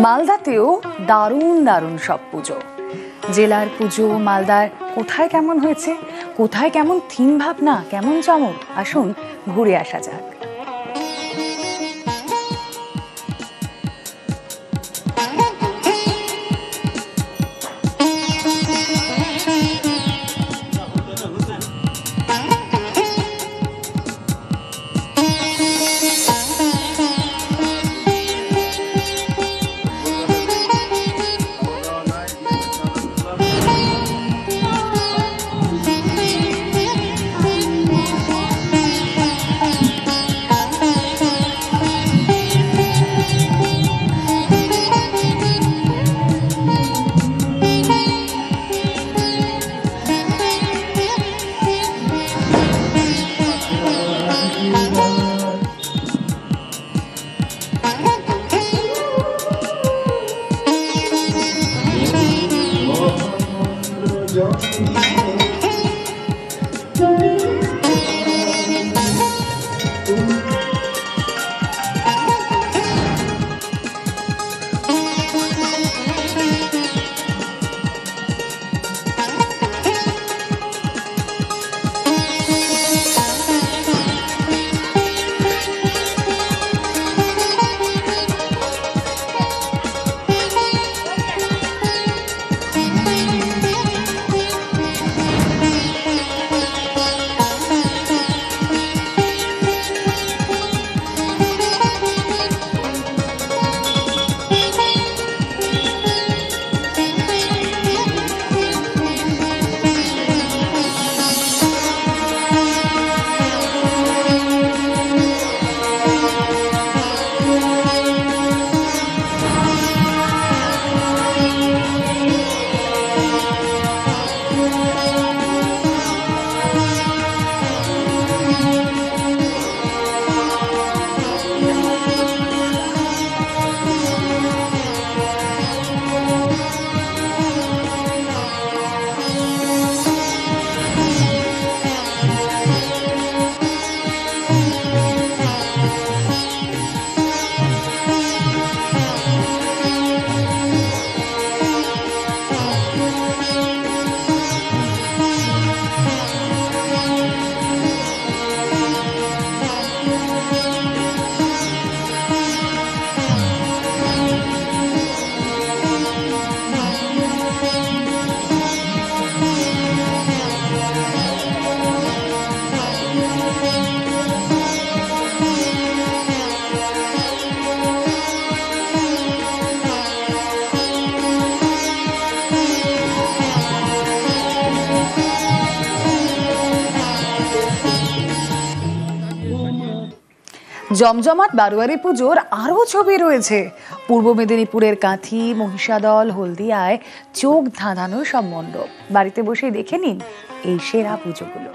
মালদাতেও দারুণ দারুণ সব পুজো। জেলার পুজো মালদার কোথায় কেমন হয়েছে, কোথায় কেমন থিম ভাবনা, কেমন চমক, আসুন ঘুরে আসা যাক। জমজমাট বারোয়ারি পুজোর আরও ছবি রয়েছে। পূর্ব মেদিনীপুরের কাঁথি, মহিষাদল, হলদিয়ায় চোখ ধাঁধানো সব মণ্ডপ। বাড়িতে বসে দেখে নিন এই সেরা পুজোগুলো।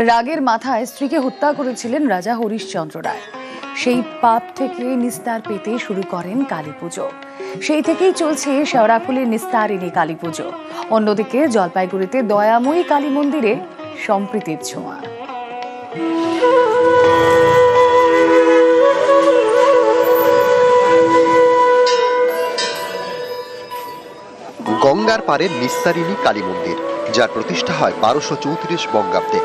রাগের মাথায় স্ত্রীকে হত্যা করেছিলেন রাজা হরিশ্চন্দ্র রায়। সেই পাপ থেকে নিস্তার পেতে শুরু করেন কালী পুজো। সেই থেকেই চলছে শেওড়াফুলির নিস্তারিণী কালী পুজো। অন্যদিকে জলপাইগুড়িতে দয়াময়ী কালী মন্দিরে সম্প্রীতির ছোঁয়া। গঙ্গার পারে নিস্তারিণী কালী মন্দির, যার প্রতিষ্ঠা হয় 1234 বঙ্গাব্দে।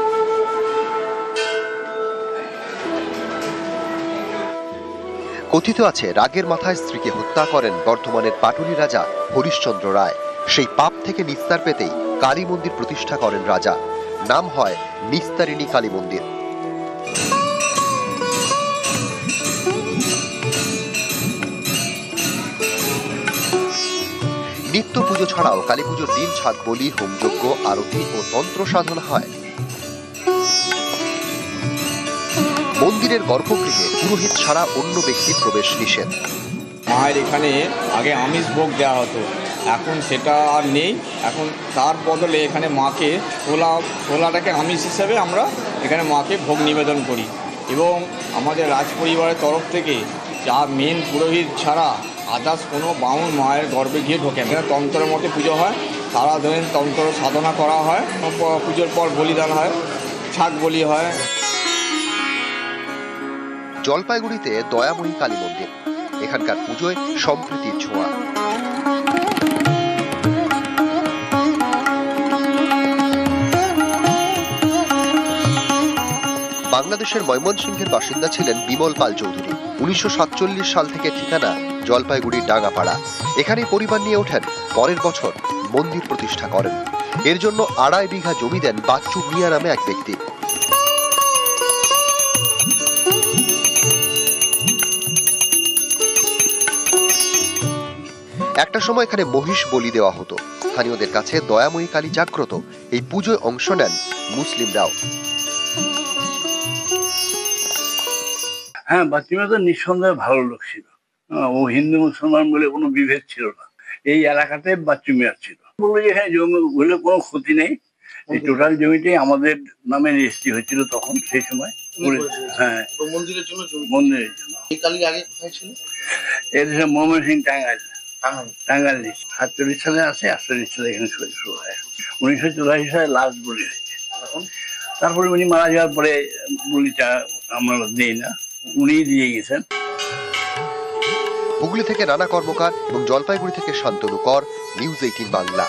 কথিত আছে রাগের মাথায় স্ত্রীকে হত্যা করেন বর্ধমানের পাটুলি রাজা হরিশ্চন্দ্র রায়। সেই পাপ থেকে নিস্তার পেতেই কালী মন্দির প্রতিষ্ঠা করেন রাজা। নাম হয় নিস্তারিণী কালী মন্দির। নিত্য পুজো ছাড়াও কালী পুজোর দিন ছাদ বলি, হোমযজ্ঞ, আরতি ও তন্ত্র সাধনা হয়। মন্দিরের গর্ভগৃহে পুরোহিত ছাড়া অন্য ব্যক্তির প্রবেশ নিষেধ। মায়ের এখানে আগে আমিষ ভোগ দেওয়া হতো, এখন সেটা আর নেই। এখন তার বদলে এখানে মাকে ছোলাটাকে আমিষ হিসেবে আমরা এখানে মাকে ভোগ নিবেদন করি। এবং আমাদের রাজ পরিবারের তরফ থেকে যা মেন পুরোহিত ছাড়া আদার্স কোনো বামুন মায়ের গর্ভে গিয়ে ঢোকে। এখানে তন্ত্রের মতো পুজো হয়, সারাদিন তন্ত্র সাধনা করা হয়, পুজোর পর বলিদান হয়, ছাগ বলি হয়। জলপাইগুড়িতে দয়াময়ী কালী মন্দির, এখানকার পুজোয় সম্প্রীতির ছোঁয়া। বাংলাদেশের ময়মনসিংহের বাসিন্দা ছিলেন বিমল পাল চৌধুরী। 1947 সাল থেকে ঠিকানা জলপাইগুড়ির ডাঙ্গাপাড়া। এখানেই পরিবার নিয়ে ওঠেন। পরের বছর মন্দির প্রতিষ্ঠা করেন। এর জন্য 2.5 বিঘা জমি দেন বাচ্চু মিয়া নামে এক ব্যক্তি। একটা সময় এখানে মহিষ বলি দেওয়া হতো। স্থানীয়দের কাছে দয়াময়ী কালী জাগ্রত। এই পুজোয় অংশ নেন মুসলিমরাও। হ্যাঁ, বাচ্চুমিয়া তো নিঃসন্দেহে ভালো লোক ছিল। ও হিন্দু মুসলমান বলে কোনো বিভেদ ছিল না। এই এলাকাতে বাচ্চুমিয়া ছিল। বললো যে হ্যাঁ, জমি হলে কোনো ক্ষতি নেই, এই টোটাল জমিটাই আমাদের নামে রেজিস্ট্রি হয়েছিল তখন, সেই সময়। হ্যাঁ, মন্দিরের জন্য। মন্দিরের জন্য। এই কালী আগে কোথায় ছিল? এদেশে ময়মনসিংহ, টাঙ্গাইল 48 সালে আসে, 48 সালে এখানে শুরু হয়। 1984 সালে লাস্ট বলি হয়েছে। তারপরে উনি মারা যাওয়ার পরে বলিটা আমরা দিই না, উনিই দিয়ে গেছেন। হুগলি থেকে রানা কর্মকার এবং জলপাইগুড়ি থেকে শান্তনু কর, নিউজ 18 বাংলা।